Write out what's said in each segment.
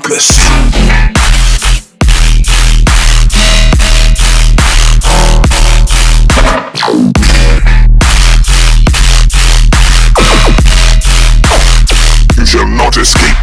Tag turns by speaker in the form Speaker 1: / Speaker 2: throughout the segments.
Speaker 1: hopeless. You shall not escape.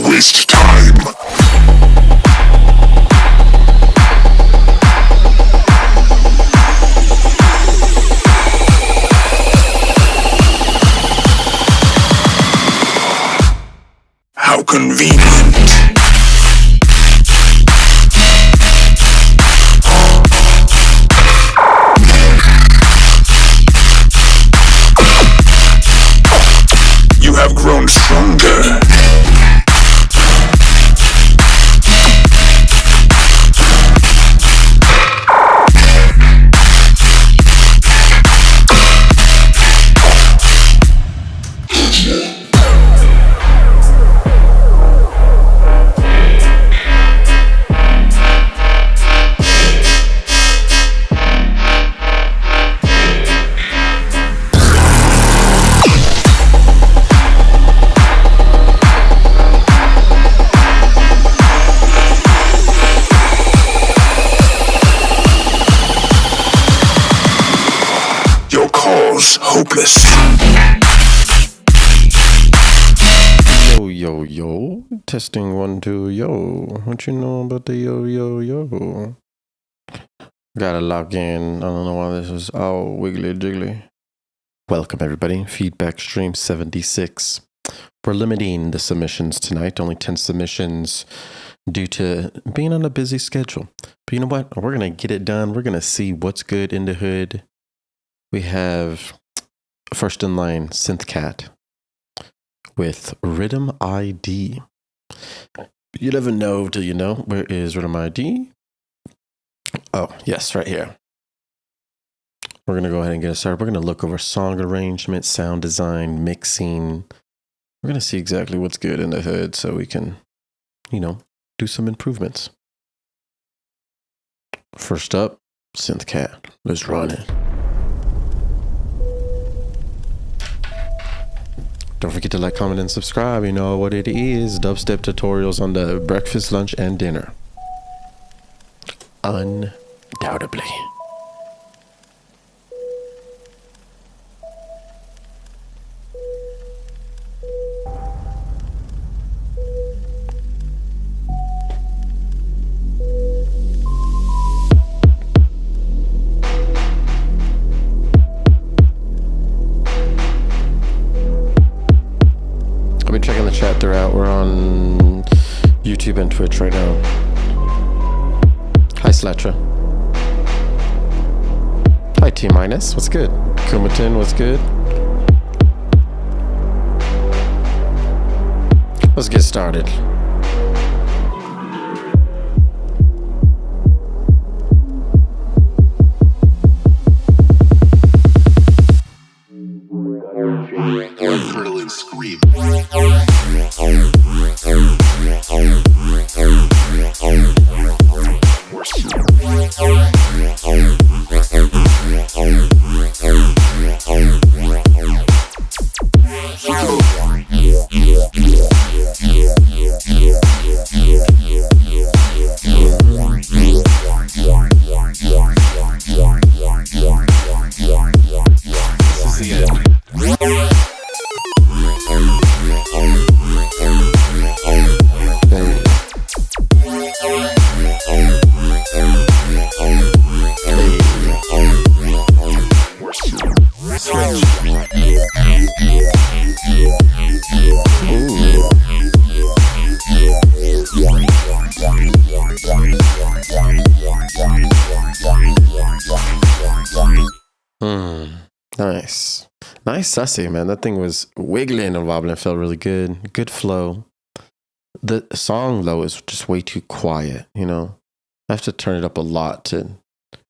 Speaker 1: Waste time. How convenient. You have grown stronger. Hopeless.
Speaker 2: Yo. Testing 1, 2, yo. What you know about the yo? Gotta log in. I don't know why this is all wiggly jiggly. Welcome everybody. Feedback stream 76. We're limiting the submissions tonight. Only 10 submissions due to being on a busy schedule. But you know what? We're gonna get it done. We're gonna see what's good in the hood. We have first in line, Synthcat with Rhythm ID. You never know till you know. Where is Rhythm ID? Oh, yes, right here. We're going to go ahead and get it started. We're going to look over song arrangement, sound design, mixing. We're going to see exactly what's good in the hood so we can, do some improvements. First up, Synthcat. Let's run it. Don't forget to like, comment, and subscribe. You know what it is. Dubstep tutorials on the breakfast, lunch, and dinner. Undoubtedly. Checking the chat throughout. We're on YouTube and Twitch right now. Hi Slatra. Hi T Minus, what's good? Kumatin, what's good? Let's get started. Scream. Nice. Nice sussy, man. That thing was wiggling and wobbling. Felt really good. Good flow. The song, though, is just way too quiet, you know? I have to turn it up a lot to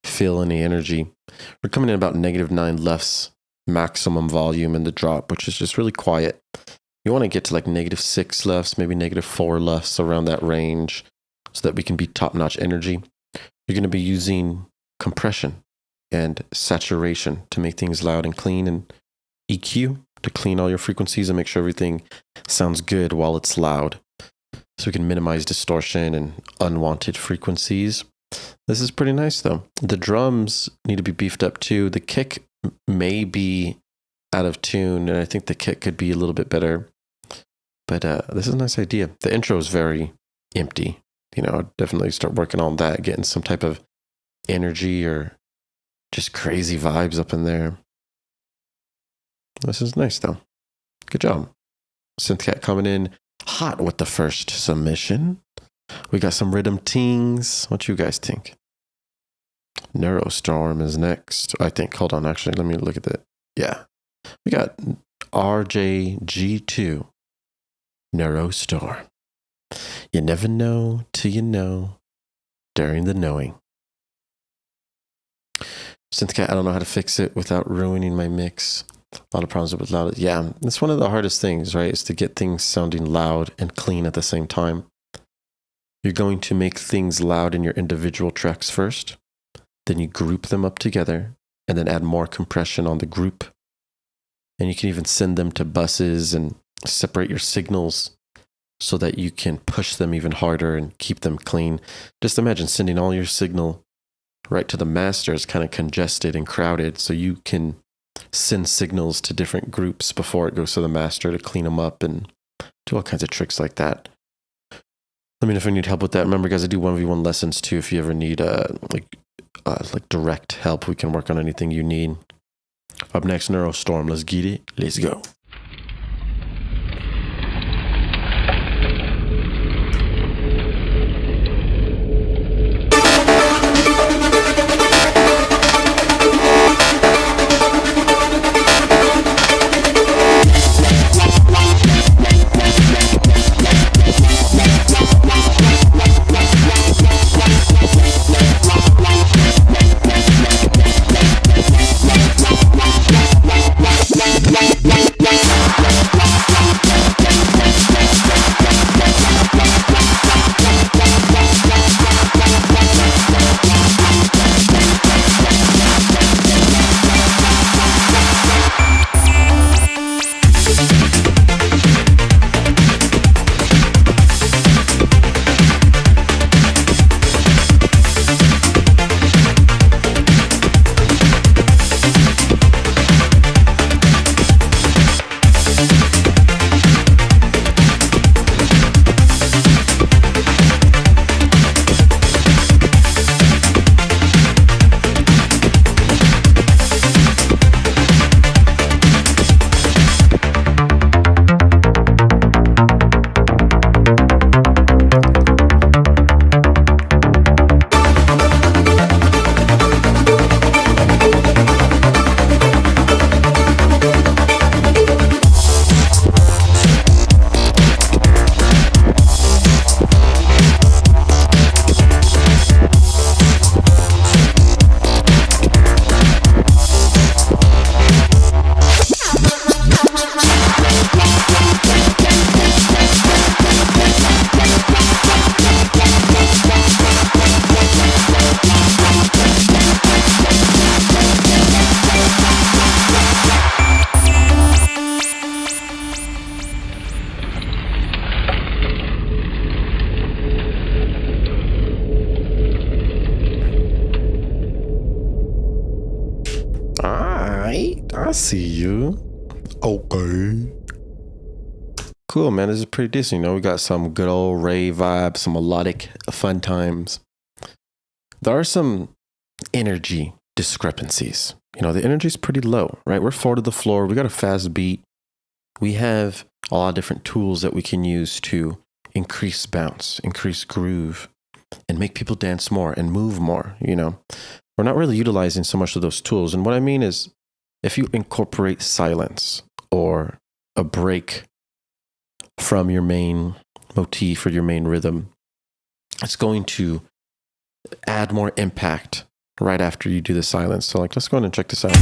Speaker 2: feel any energy. We're coming in about -9 LUFS maximum volume in the drop, which is just really quiet. You want to get to like -6 LUFS, maybe -4 LUFS, around that range, so that we can be top-notch energy. You're going to be using compression and saturation to make things loud and clean, and EQ to clean all your frequencies and make sure everything sounds good while it's loud, so we can minimize distortion and unwanted frequencies. This is pretty nice though. The drums need to be beefed up too. The kick may be out of tune, and I think the kick could be a little bit better, but this is a nice idea. The intro is very empty. You know, I'd definitely start working on that, getting some type of energy or just crazy vibes up in there. This is nice though. Good job. Synthcat coming in hot with the first submission. We got some rhythm tings. What you guys think? Neurostorm is next, I think. Hold on, actually, let me look at that. Yeah. We got RJG2. Neurostorm. You never know till you know during the knowing. Synthcat, I don't know how to fix it without ruining my mix. A lot of problems with loud. Yeah, it's one of the hardest things, right? Is to get things sounding loud and clean at the same time. You're going to make things loud in your individual tracks first. Then you group them up together and then add more compression on the group. And you can even send them to buses and separate your signals so that you can push them even harder and keep them clean. Just imagine sending all your signal right to the master is kind of congested and crowded, so you can send signals to different groups before it goes to the master to clean them up and do all kinds of tricks like that. Let me know if you need help with that. Remember, guys, I do 1v1 lessons too. If you ever need like direct help, we can work on anything you need. Up next, Neurostorm. Let's get it. Let's go. I see you. Okay. Cool, man. This is pretty decent. You know, we got some good old rave vibes, some melodic fun times. There are some energy discrepancies. You know, the energy is pretty low, right? We're 4 to the floor. We got a fast beat. We have a lot of different tools that we can use to increase bounce, increase groove, and make people dance more and move more, We're not really utilizing so much of those tools. And what I mean is, if you incorporate silence or a break from your main motif or your main rhythm, it's going to add more impact right after you do the silence. So let's go ahead and check this out.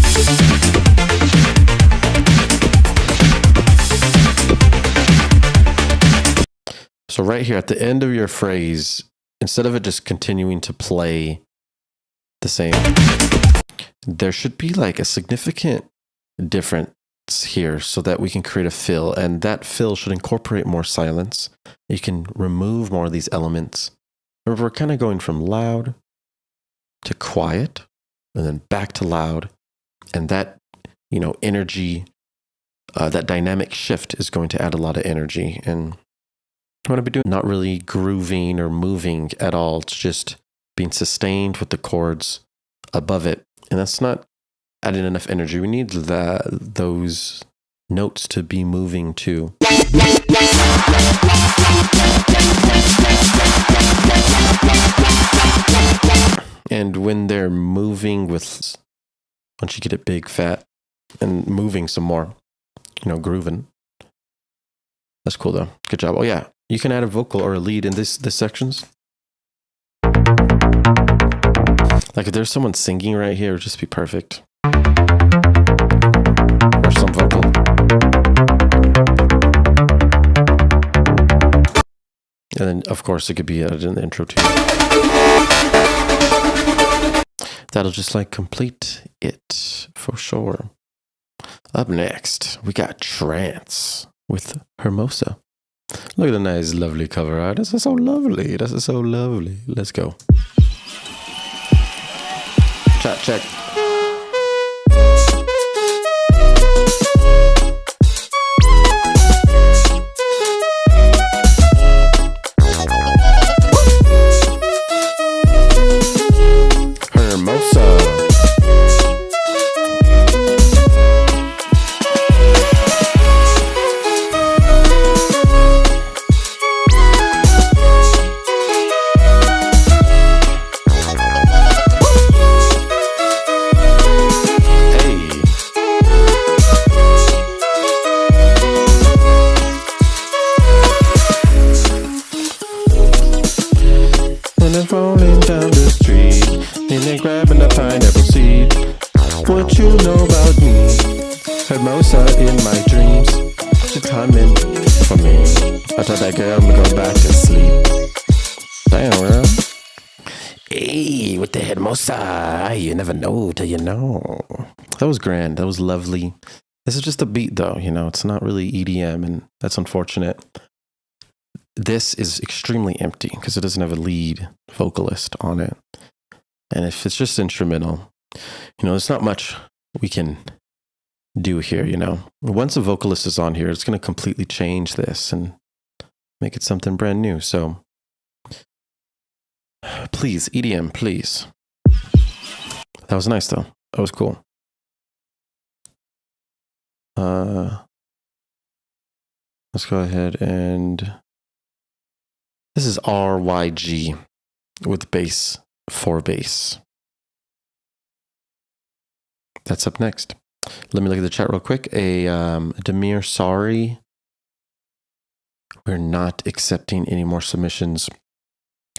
Speaker 2: So right here at the end of your phrase, instead of it just continuing to play the same, there should be a significant difference here so that we can create a fill, and that fill should incorporate more silence. You can remove more of these elements. Remember, we're kind of going from loud to quiet and then back to loud, and that energy, that dynamic shift is going to add a lot of energy. And what I've been doing, not really grooving or moving at all. It's just being sustained with the chords above it. And that's not adding enough energy. We need those notes to be moving too. And when they're moving once you get it big, fat, and moving some more, grooving. That's cool though. Good job. Oh yeah. You can add a vocal or a lead in this sections. If there's someone singing right here, it would just be perfect. Or some vocal. And then, of course, it could be added in the intro too. That'll just complete it for sure. Up next, we got Trance with Hermosa. Look at the nice, lovely cover art. This is so lovely. This is so lovely. Let's go. Chat check. Rolling down the street, and then grabbing a pineapple seed. What you know about me? Hermosa in my dreams. She coming for me. I told that girl I'm gonna go back to sleep. Damn, girl. Hey, with the Hermosa, you never know till you know. That was grand. That was lovely. This is just a beat, though. It's not really EDM, and that's unfortunate. This is extremely empty because it doesn't have a lead vocalist on it. And if it's just instrumental, there's not much we can do here, Once a vocalist is on here, it's going to completely change this and make it something brand new. So please, EDM, please. That was nice, though. That was cool. Let's go ahead and... This is RYG with bass, 4 bass. That's up next. Let me look at the chat real quick. Demir, sorry. We're not accepting any more submissions.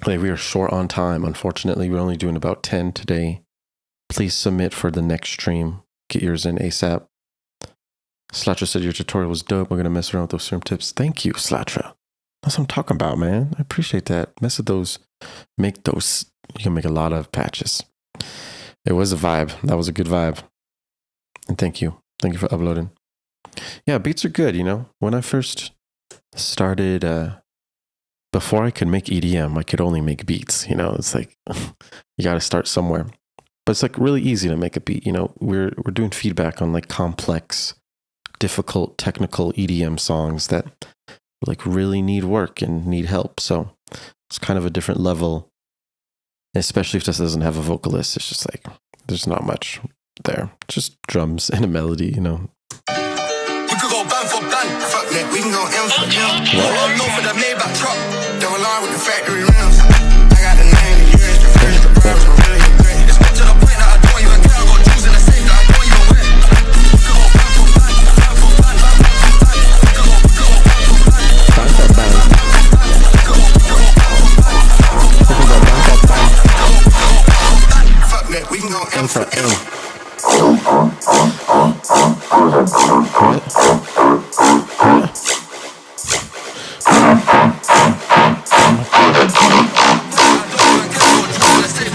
Speaker 2: We are short on time. Unfortunately, we're only doing about 10 today. Please submit for the next stream. Get yours in ASAP. Slatra said your tutorial was dope. We're going to mess around with those serum tips. Thank you, Slatra. That's what I'm talking about, man. I appreciate that. Mess with those. Make those. You can make a lot of patches. It was a vibe. That was a good vibe. And thank you. Thank you for uploading. Yeah, beats are good, When I first started, before I could make EDM, I could only make beats, It's you got to start somewhere. But it's really easy to make a beat, We're doing feedback on complex, difficult, technical EDM songs that really need work and need help. So it's kind of a different level, especially if this doesn't have a vocalist. It's just there's not much there. Just drums and a melody,
Speaker 3: We could go band for band. that, we can go M for M. I'm known for the Maybach truck. Double R with the factory rims. I got the name, the years, the first, the price, I'm really great. It's to the point that I don't even care. I got juice in the safe that I don't even wear. Fuck that, we can go M for M.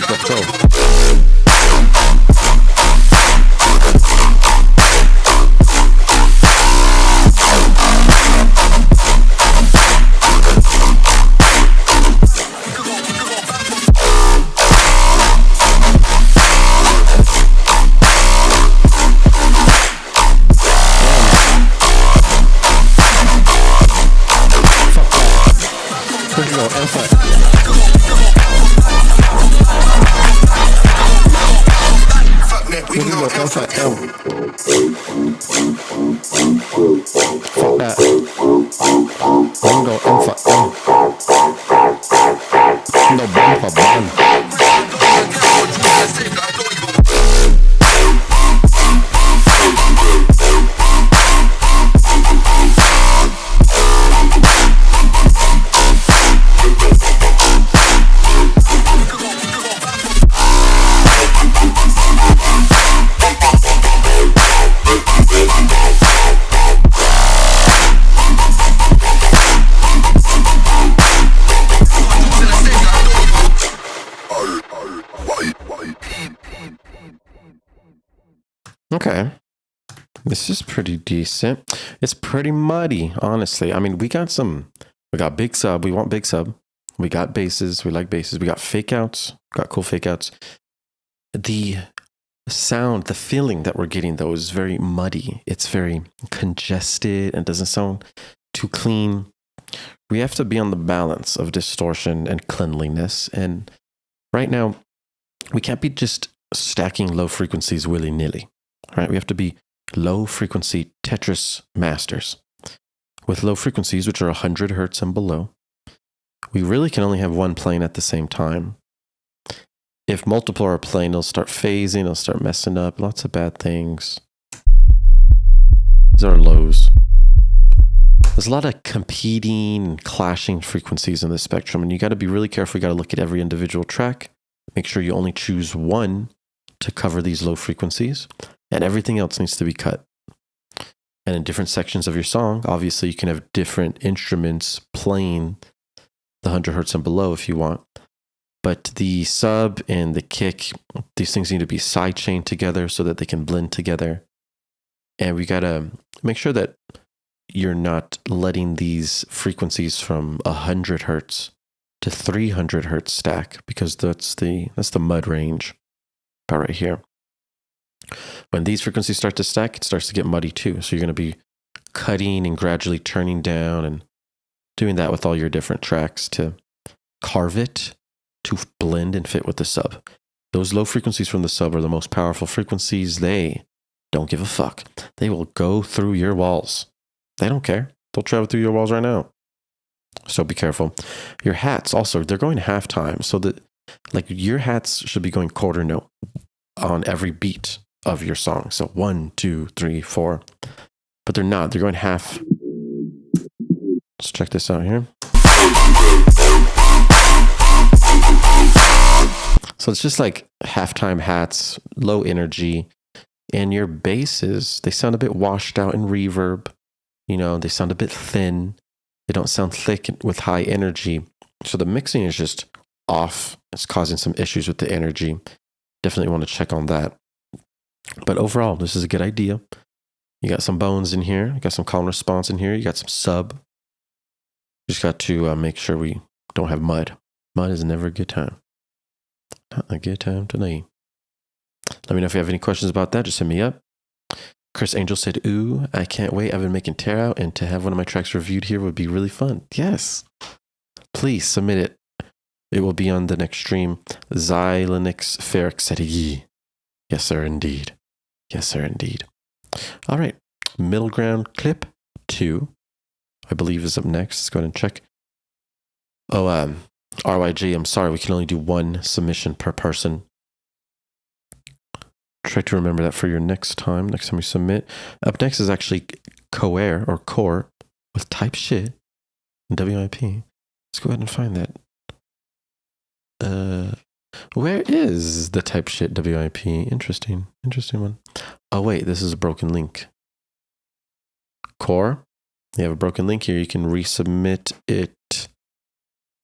Speaker 2: Let's go.
Speaker 3: We can go M for M.
Speaker 2: Fuck that. We can go M for M. No bun for bun. Okay. This is pretty decent. It's pretty muddy, honestly. I mean, we got big sub. We want big sub. We got basses. We like basses. We got fake outs. Got cool fake outs. The sound, the feeling that we're getting, though, is very muddy. It's very congested and doesn't sound too clean. We have to be on the balance of distortion and cleanliness. And right now, we can't be just stacking low frequencies willy-nilly. Right? We have to be low frequency Tetris masters. With low frequencies, which are 100 hertz and below, we really can only have one playing at the same time. If multiple are playing, they'll start phasing, they'll start messing up, lots of bad things. These are lows. There's a lot of competing and clashing frequencies in the spectrum, and you got to be really careful. You got to look at every individual track. Make sure you only choose one to cover these low frequencies, and everything else needs to be cut. And in different sections of your song, obviously you can have different instruments playing the 100 hertz and below if you want. But the sub and the kick, these things need to be sidechained together so that they can blend together. And we got to make sure that you're not letting these frequencies from 100 hertz to 300 hertz stack, because that's the mud range about right here. When these frequencies start to stack, it starts to get muddy too. So you're going to be cutting and gradually turning down and doing that with all your different tracks to carve it to blend and fit with the sub. Those low frequencies from the sub are the most powerful frequencies. They don't give a fuck. They will go through your walls. They don't care. They'll travel through your walls right now. So be careful. Your hats also, they're going half time. So that, like, your hats should be going quarter note on every beat of your song. So 1, 2, 3, 4. But they're not. They're going half. Let's check this out here. So it's just like halftime hats, low energy, and your basses, they sound a bit washed out in reverb. You know, they sound a bit thin. They don't sound thick with high energy. So the mixing is just off. It's causing some issues with the energy. Definitely want to check on that. But overall, this is a good idea. You got some bones in here. You got some call and response in here. You got some sub. Just got to make sure we don't have mud. Mud is never a good time. Not a good time today. Let me know if you have any questions about that. Just hit me up. Chris Angel said, ooh, I can't wait. I've been making tear out, and to have one of my tracks reviewed here would be really fun. Yes. Please submit it. It will be on the next stream. Xylinix Ferric said, yes, sir, indeed. Yes, sir, indeed. All right. Middle ground clip 2. I believe, is up next. Let's go ahead and check. Oh, RYG, I'm sorry. We can only do one submission per person. Try to remember that for your next time you submit. Up next is actually Core or Core with type shit and WIP. Let's go ahead and find that. Where is the type shit WIP? Interesting one. Oh wait, this is a broken link. Core, you have a broken link here. You can resubmit it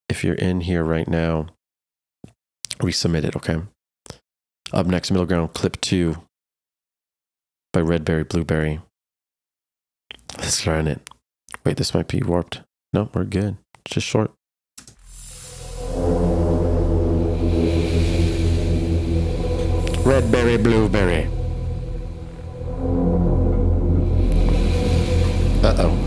Speaker 2: if you're in here right now. Resubmit it, okay? Up next, Middle Ground Clip 2 by Redberry Blueberry. Let's learn it. Wait, this might be warped. Nope, we're good. It's just short. Redberry Blueberry. Uh-oh.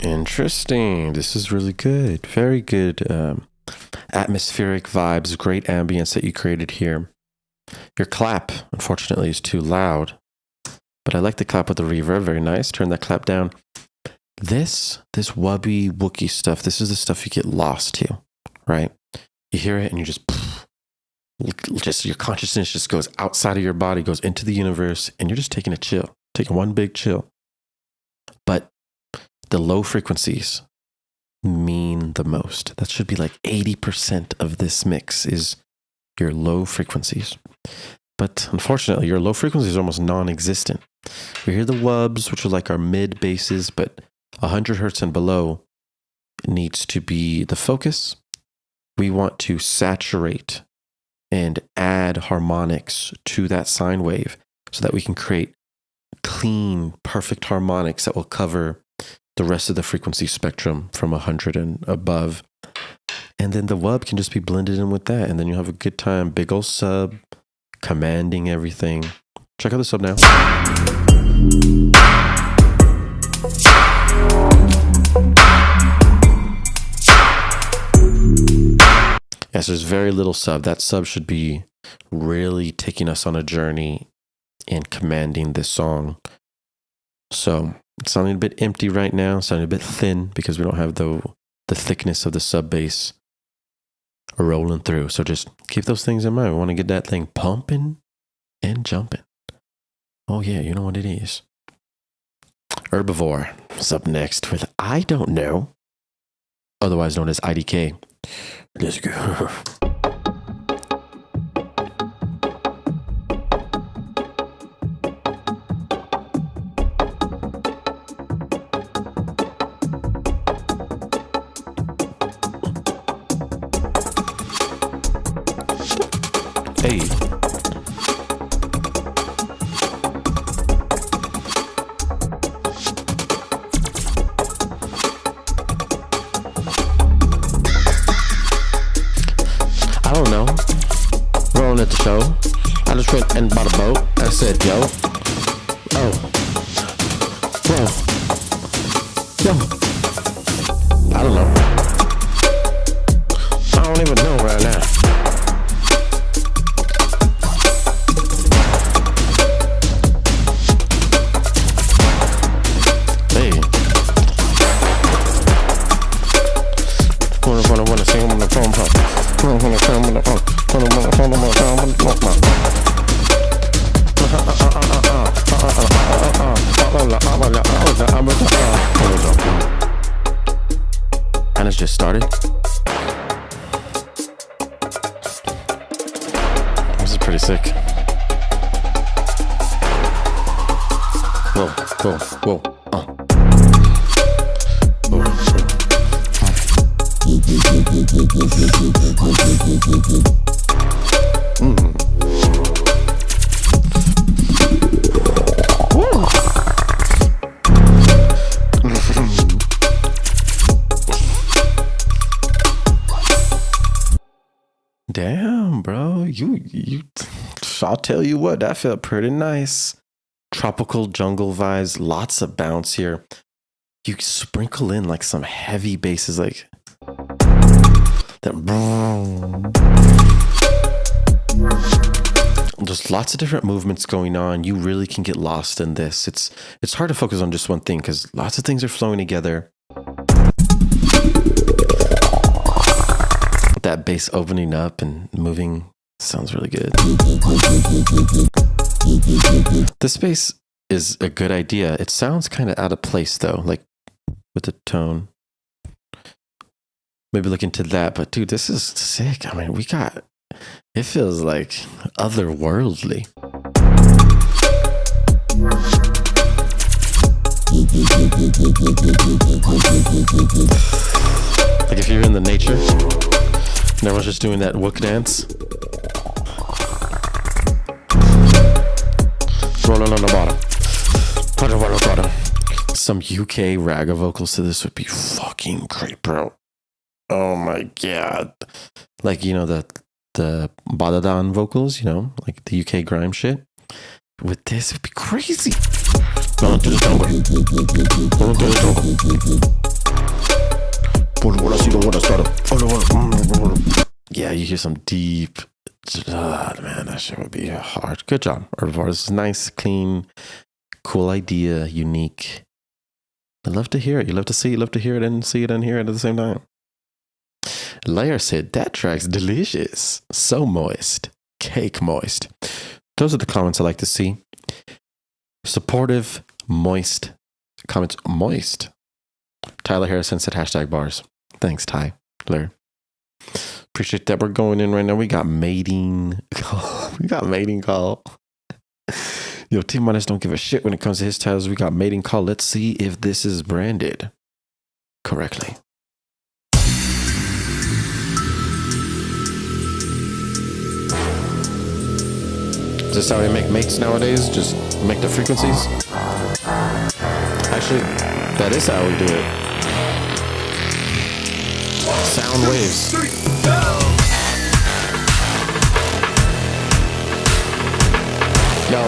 Speaker 2: Interesting. This is really good. Very good atmospheric vibes. Great ambience that you created here. Your clap, unfortunately, is too loud. But I like the clap with the reverb. Very nice. Turn that clap down. This wubby Wookie stuff, this is the stuff you get lost to, right? You hear it and you just your consciousness just goes outside of your body, goes into the universe, and you're just taking a chill. Taking one big chill. But the low frequencies mean the most. That should be like 80% of this mix is your low frequencies. But unfortunately, your low frequencies are almost non-existent. We hear the wubs, which are like our mid basses, but 100 hertz and below needs to be the focus. We want to saturate and add harmonics to that sine wave so that we can create clean, perfect harmonics that will cover the rest of the frequency spectrum from 100 and above. And then the wub can just be blended in with that. And then you'll have a good time. Big old sub, commanding everything. Check out the sub now. Yes, there's very little sub. That sub should be really taking us on a journey and commanding this song. So it's sounding a bit empty right now, sounding a bit thin because we don't have the thickness of the sub bass rolling through. So just keep those things in mind. We want to get that thing pumping and jumping. Oh yeah, you know what it is. Herbivore is up next with I Don't Know, otherwise known as IDK. Let's go. Hey. I don't know. Rolling at the show. I just went and bought a boat. I said, yo. Oh. Whoa. Yo. I don't know. I don't even know right now. Wanna sing on the phone. And it's just started. This is pretty sick. Whoa, whoa, whoa. Damn, bro. You. I'll tell you what, that felt pretty nice. Tropical jungle vibes, lots of bounce here. You sprinkle in like some heavy basses, like that. There's lots of different movements going on. You really can get lost in this. It's hard to focus on just one thing because lots of things are flowing together. That bass opening up and moving sounds really good. This bass is a good idea. It sounds kind of out of place though, like with the tone. Maybe look into that. But dude, this is sick. I mean, it feels like otherworldly. Like if you're in the nature and everyone's just doing that WIP dance. Rolling on the bottom. Put it on the bottom. Some UK ragga vocals to this would be fucking great, bro. Oh my god. Like, you know, the Badadan vocals, you know, like the UK grime shit. With this, it'd be crazy. Rolling through the jungle. Rolling through the jungle. Yeah, you hear some deep. Man, that shit would be hard. Good job, Herbivore. This is nice, clean, cool idea, unique. I love to hear it. You love to see it, you love to hear it, and see it and hear it at the same time. Layer said, that track's delicious. So moist. Cake moist. Those are the comments I like to see. Supportive, moist. Comments moist. Tyler Harrison said #bars. Thanks, Tyler. Appreciate that. We're going in right now. We got mating call. Yo, T-Minus don't give a shit when it comes to his titles. We got mating call. Let's see if this is branded correctly. Is this how we make mates nowadays? Just make the frequencies? Actually, that is how we do it. Sound waves. Yo.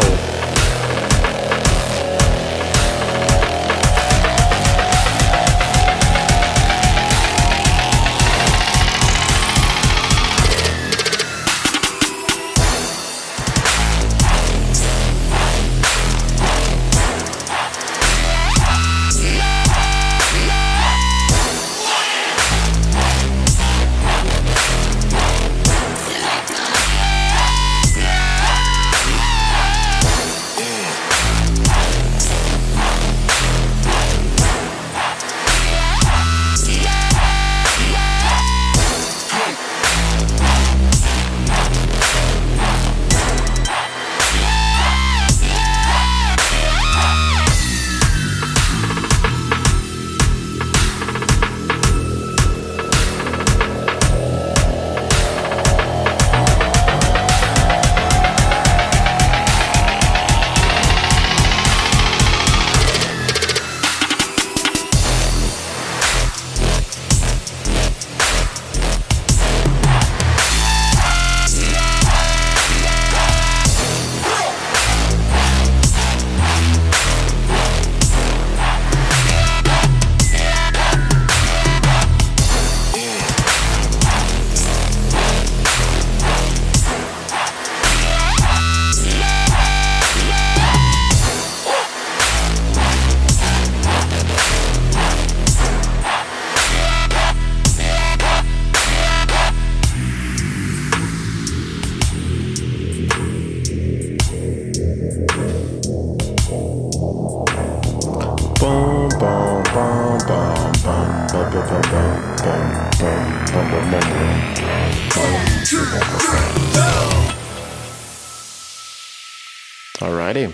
Speaker 2: Alrighty.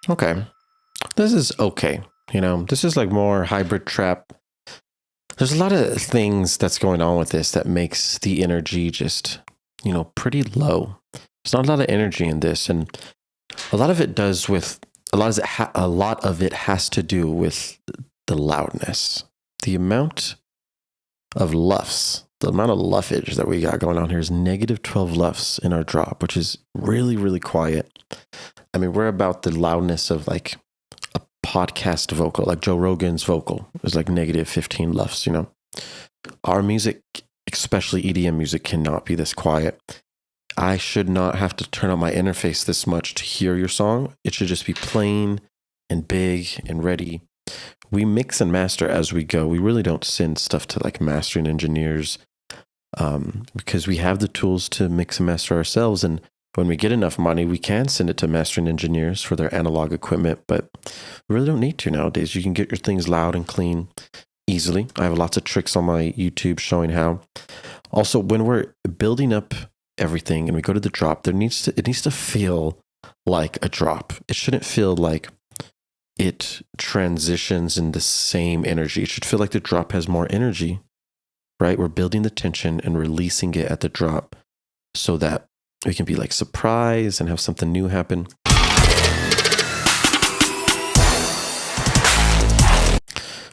Speaker 2: Okay. This is okay. You know, this is like more hybrid trap. There's a lot of things that's going on with this that makes the energy just, you know, pretty low. There's not a lot of energy in this, and a lot of it does with a lot of it has to do with the loudness, the amount of luffs the amount of luffage that we got going on here is negative 12 lufs in our drop, which is really, really quiet. I mean, we're about the loudness of like a podcast vocal, like Joe Rogan's vocal is like negative 15 lufs, you know. Our music, especially EDM music, cannot be this quiet. I should not have to turn on my interface this much to hear your song. It should just be plain and big and ready. We mix and master as we go. We really don't send stuff to like mastering engineers because we have the tools to mix and master ourselves. And when we get enough money, we can send it to mastering engineers for their analog equipment, but we really don't need to nowadays. You can get your things loud and clean easily. I have lots of tricks on my YouTube showing how. Also, when we're building up everything and we go to the drop, it needs to feel like a drop. It shouldn't feel like it transitions in the same energy. It should feel like the drop has more energy, right? We're building the tension and releasing it at the drop so that we can be like surprised and have something new happen.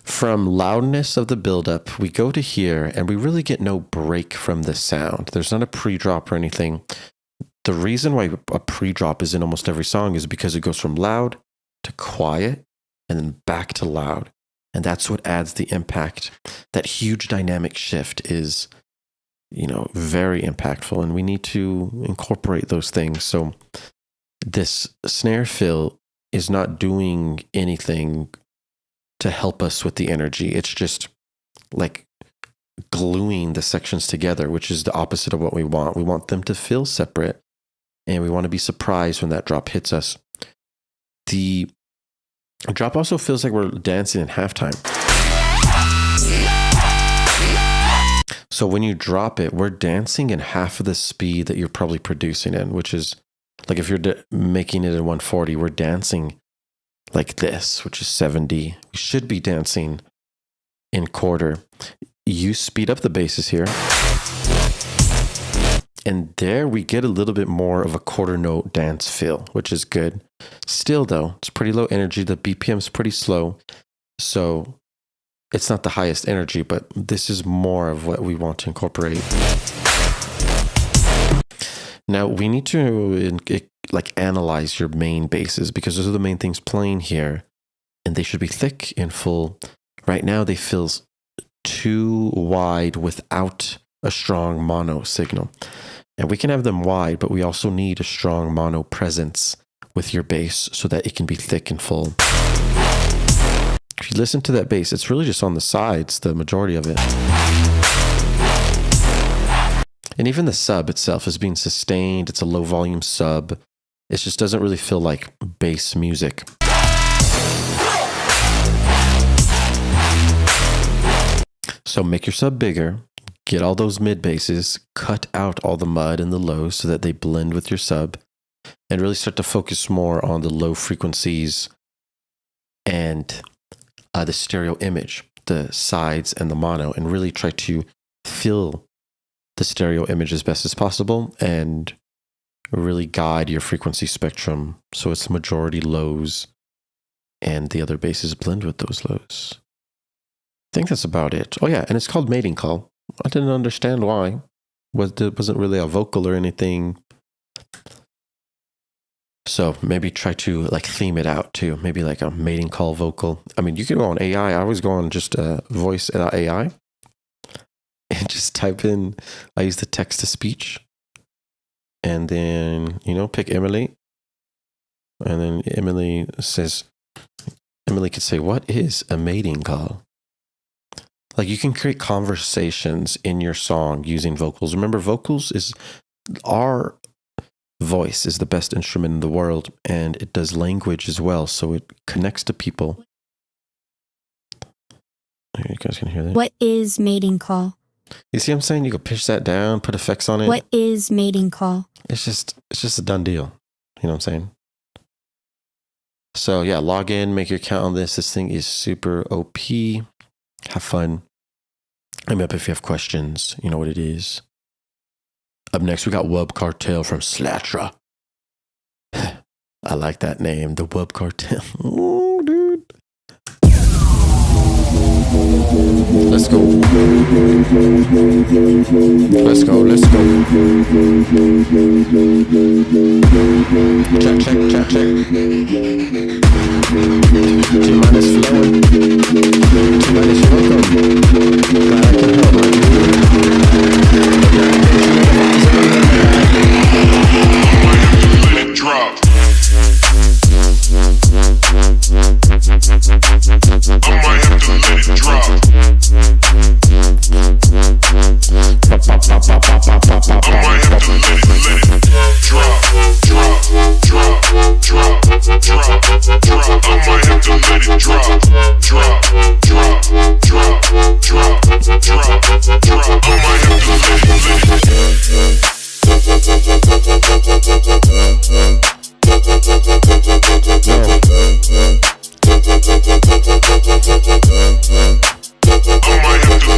Speaker 2: From loudness of the buildup, we go to here and we really get no break from the sound. There's not a pre-drop or anything. The reason why a pre-drop is in almost every song is because it goes from loud to quiet and then back to loud. And that's what adds the impact. That huge dynamic shift is, you know, very impactful, and we need to incorporate those things. So this snare fill is not doing anything to help us with the energy. It's just like gluing the sections together, which is the opposite of what we want. We want them to feel separate, and we want to be surprised when that drop hits us. The drop also feels like we're dancing in halftime. So when you drop it, we're dancing in half of the speed that you're probably producing in, which is like if you're making it in 140, we're dancing like this, which is 70. We should be dancing in quarter. You speed up the basses here. And there we get a little bit more of a quarter note dance feel, which is good. Still though, it's pretty low energy. The BPM is pretty slow. So it's not the highest energy, but this is more of what we want to incorporate. Now we need to like analyze your main basses because those are the main things playing here, and they should be thick and full. Right now they feel too wide without a strong mono signal. And we can have them wide, but we also need a strong mono presence with your bass so that it can be thick and full. If you listen to that bass, it's really just on the sides, the majority of it. And even the sub itself is being sustained. It's a low volume sub. It just doesn't really feel like bass music. So make your sub bigger. Get all those mid basses, cut out all the mud and the lows so that they blend with your sub, and really start to focus more on the low frequencies and the stereo image, the sides and the mono, and really try to fill the stereo image as best as possible and really guide your frequency spectrum so it's majority lows and the other basses blend with those lows. I think that's about it. Oh yeah, and it's called Mating Call. I didn't understand why. It wasn't really a vocal or anything. So maybe try to like theme it out too. Maybe like a mating call vocal. I mean, you can go on AI. I always go on just voice AI and just type in, I use the text to speech. And then, you know, pick Emily. And then Emily could say, what is a mating call? Like you can create conversations in your song using vocals. Remember, our voice is the best instrument in the world, and it does language as well, so it connects to people. You guys can hear that.
Speaker 4: What is mating call?
Speaker 2: You see what I'm saying? You can pitch that down, put effects on it.
Speaker 4: What is mating call?
Speaker 2: It's just a done deal. You know what I'm saying? So yeah, log in, make your account on this. This thing is super OP. Have fun. Hit me up if you have questions. You know what it is. Up next, we got Wub Cartel from Slatra. I like that name, the Wub Cartel. Ooh, dude. Let's go. Let's go. Let's go. Check, check, check, check. T-Man is flowing. T-Man is welcome. Glad I can help, my dude.
Speaker 1: Let it drop. I might have to let it drop. I might have to let it drop, drop, drop, drop, drop, drop. I might have to let it drop, drop, drop, drop, drop, drop, drop. I might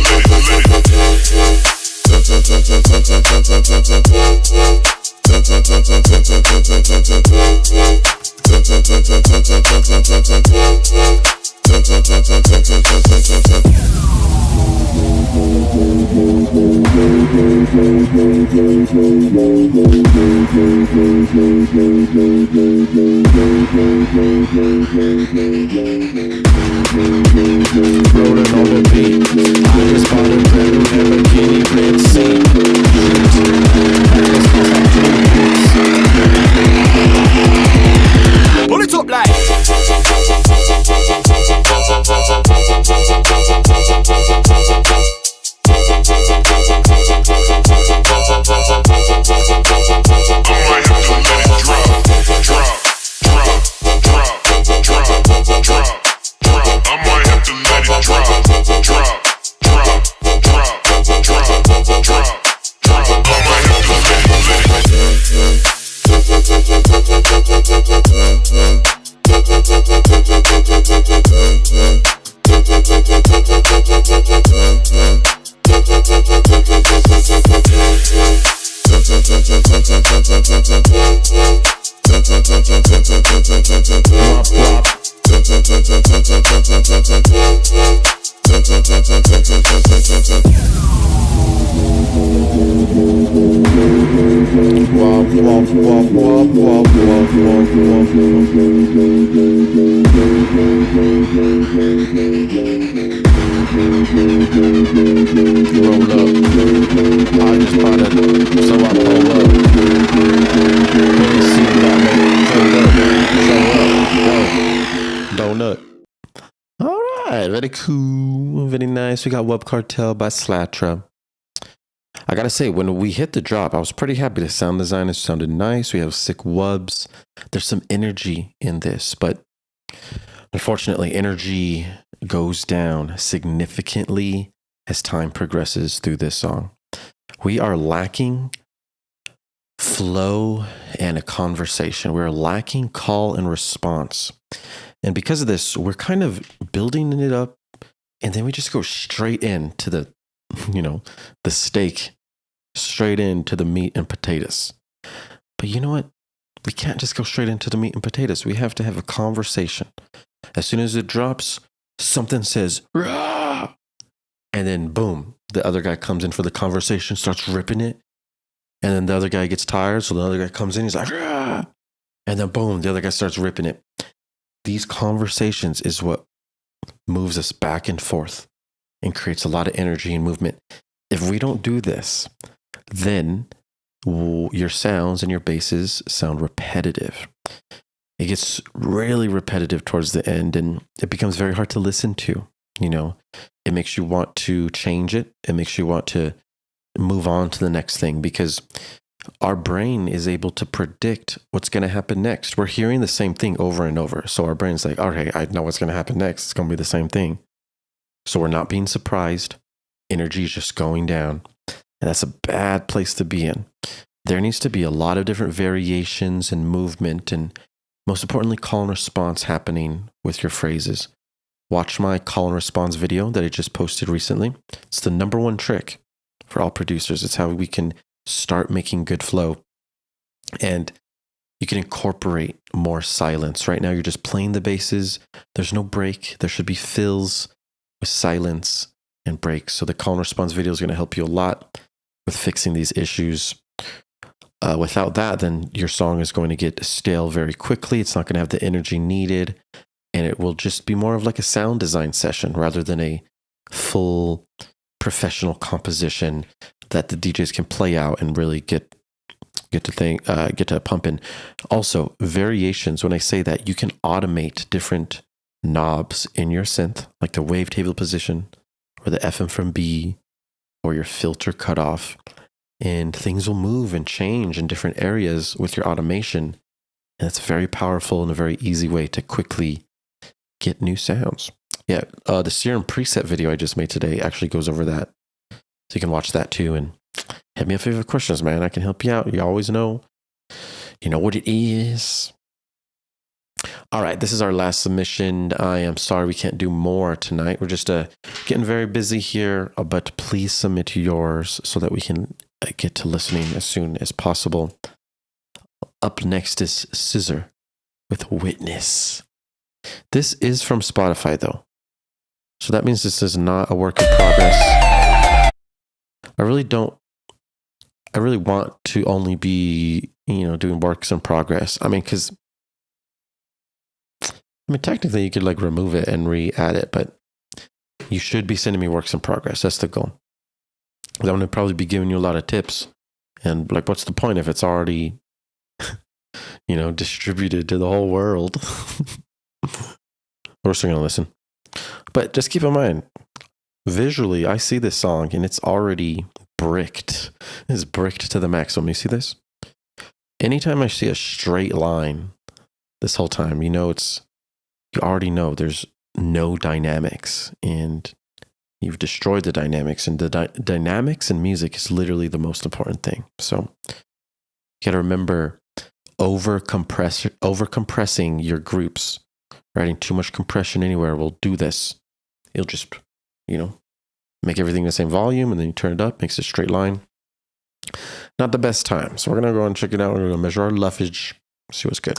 Speaker 1: have to let
Speaker 2: rolling on the beat. I just bought a brand new Lamborghini red seat.
Speaker 3: Pull it up like.
Speaker 2: Very cool, very nice. We got WIP Cartel by Slatra. I gotta say, when we hit the drop, I was pretty happy. The sound design sounded nice. We have sick wubs. There's some energy in this, but unfortunately, energy goes down significantly as time progresses through this song. We are lacking flow and a conversation. We're lacking call and response. And because of this, we're kind of building it up, and then we just go straight into the, the steak, straight into the meat and potatoes. But you know what? We can't just go straight into the meat and potatoes. We have to have a conversation. As soon as it drops, something says, "Rah!" And then boom, the other guy comes in for the conversation, starts ripping it. And then the other guy gets tired, so the other guy comes in, he's like, "Rah!" And then boom, the other guy starts ripping it. These conversations is what moves us back and forth and creates a lot of energy and movement. If we don't do this, then your sounds and your basses sound repetitive. It gets really repetitive towards the end, and it becomes very hard to listen to. It makes you want to change it. It makes you want to move on to the next thing, because our brain is able to predict what's going to happen next. We're hearing the same thing over and over. So our brain's like, okay, I know what's going to happen next. It's going to be the same thing. So we're not being surprised. Energy is just going down. And that's a bad place to be in. There needs to be a lot of different variations and movement, and most importantly, call and response happening with your phrases. Watch my call and response video that I just posted recently. It's the number one trick for all producers. It's how we can start making good flow. And you can incorporate more silence. Right now, you're just playing the basses. There's no break. There should be fills. with silence and breaks. So the call and response video is going to help you a lot with fixing these issues. Without that, then your song is going to get stale very quickly. It's not going to have the energy needed, and it will just be more of like a sound design session rather than a full professional composition that the DJs can play out and really get to pumping. Also, variations. When I say that, you can automate different knobs in your synth, like the wavetable position or the FM from B or your filter cutoff, and things will move and change in different areas with your automation. And it's very powerful and a very easy way to quickly get new sounds. Yeah, the Serum preset video I just made today actually goes over that. So you can watch that too and hit me up if you have questions, man. I can help you out. You always know. You know what it is. All right, this is our last submission. I am sorry we can't do more tonight. We're just getting very busy here, but please submit yours so that we can get to listening as soon as possible. Up next is Scissor with Witness. This is from Spotify, though. So that means this is not a work in progress. I really want to only be, doing works in progress. Technically you could like remove it and re-add it, but you should be sending me works in progress. That's the goal. I'm going to probably be giving you a lot of tips. And like, what's the point if it's already, distributed to the whole world? We're still going to listen. But just keep in mind, visually, I see this song and it's already bricked. It's bricked to the maximum. You see this? Anytime I see a straight line this whole time, you already know there's no dynamics and you've destroyed the dynamics, and the dynamics in music is literally the most important thing. So you got to remember over compressing your groups, or adding too much compression anywhere will do this. It'll just, make everything the same volume, and then you turn it up, makes a straight line. Not the best time. So we're going to go and check it out. We're going to measure our luffage, see what's good.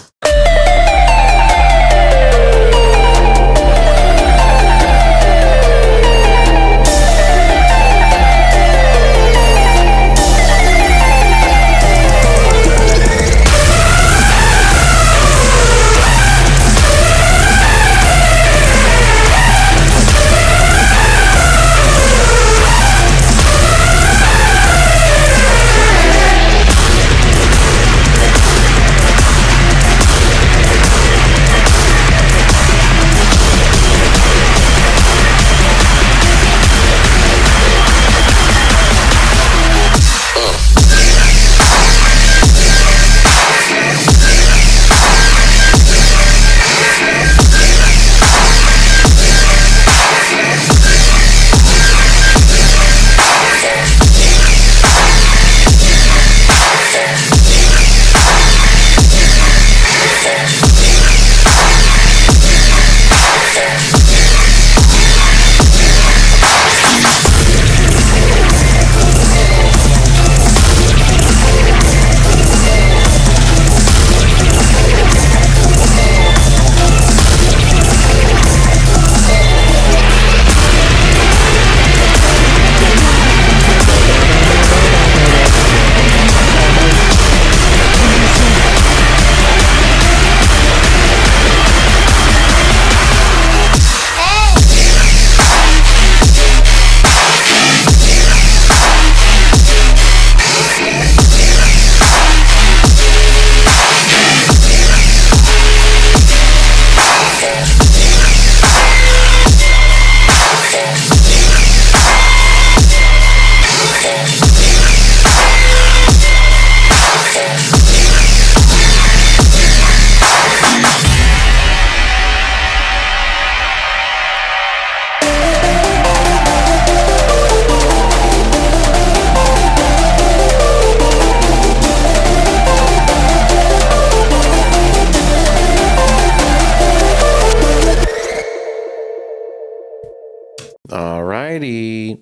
Speaker 2: Alrighty.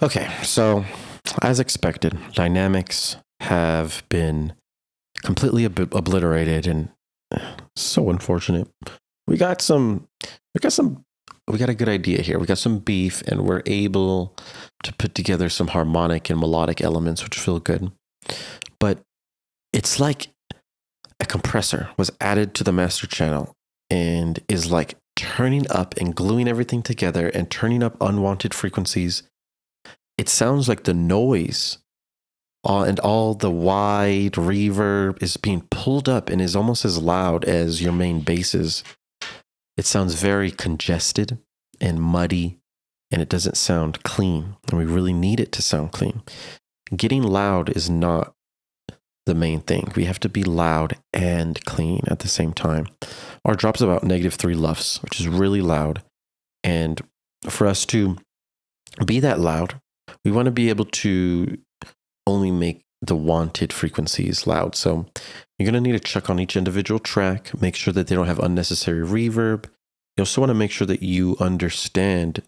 Speaker 2: Okay, so as expected, dynamics have been completely obliterated, and so unfortunate. We got some a good idea here. We got some beef, and we're able to put together some harmonic and melodic elements, which feel good. But it's like a compressor was added to the master channel and is like turning up and gluing everything together and turning up unwanted frequencies. It sounds like the noise and all the wide reverb is being pulled up and is almost as loud as your main basses. It sounds very congested and muddy, and it doesn't sound clean. And we really need it to sound clean. Getting loud is not the main thing. We have to be loud and clean at the same time. Our drop's about -3 LUFS, which is really loud. And for us to be that loud, we want to be able to only make the wanted frequencies loud. So you're going to need to check on each individual track, make sure that they don't have unnecessary reverb. You also want to make sure that you understand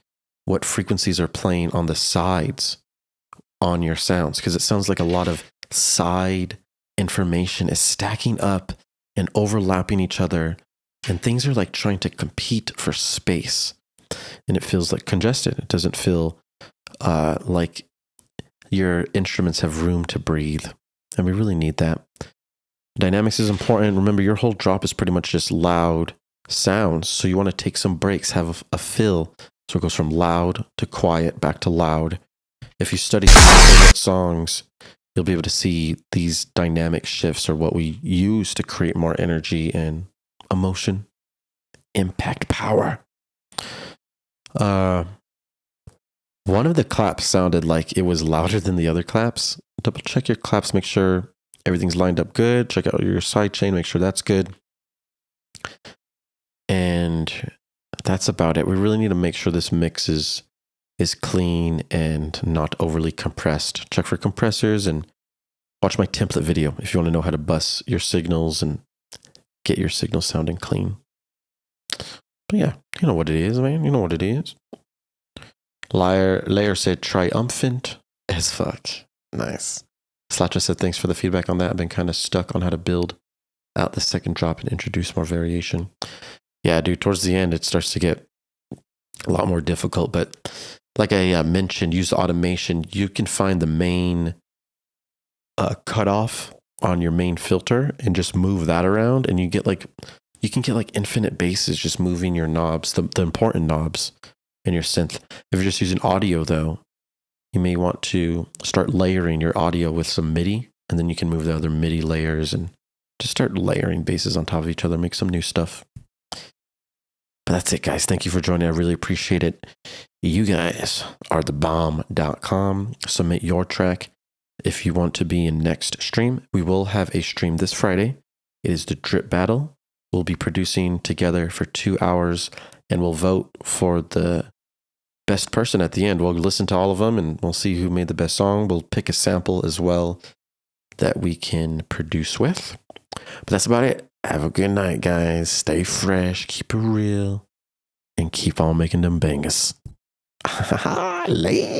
Speaker 2: what frequencies are playing on the sides on your sounds, because it sounds like a lot of side information is stacking up and overlapping each other, and things are like trying to compete for space, and it feels like congested. It doesn't feel like your instruments have room to breathe, and we really need that. Dynamics is important. Remember, your whole drop is pretty much just loud sounds, so you want to take some breaks, have a fill, so it goes from loud to quiet back to loud. If you study some of your favorite songs, you'll be able to see these dynamic shifts are what we use to create more energy and emotion, impact, power. One of the claps sounded like it was louder than the other claps. Double check your claps, make sure everything's lined up good. Check out your side chain, make sure that's good. And that's about it. We really need to make sure this mix is clean and not overly compressed. Check for compressors and watch my template video if you want to know how to bus your signals and get your signals sounding clean. But yeah, you know what it is, man. You know what it is. Layer said triumphant as fuck. Nice. Slatcha said thanks for the feedback on that. I've been kind of stuck on how to build out the second drop and introduce more variation. Yeah, dude, towards the end, it starts to get a lot more difficult. But like I mentioned, use automation. You can find the main cutoff on your main filter and just move that around. And you can get like infinite basses just moving your knobs, the important knobs in your synth. If you're just using audio, though, you may want to start layering your audio with some MIDI, and then you can move the other MIDI layers and just start layering basses on top of each other, make some new stuff. But that's it, guys. Thank you for joining. I really appreciate it. You guys are thebomb.com. Submit your track if you want to be in next stream. We will have a stream this Friday. It is the Drip Battle. We'll be producing together for 2 hours, and we'll vote for the best person at the end. We'll listen to all of them, and we'll see who made the best song. We'll pick a sample as well that we can produce with. But that's about it. Have a good night, guys. Stay fresh, keep it real, and keep on making them bangers. Later.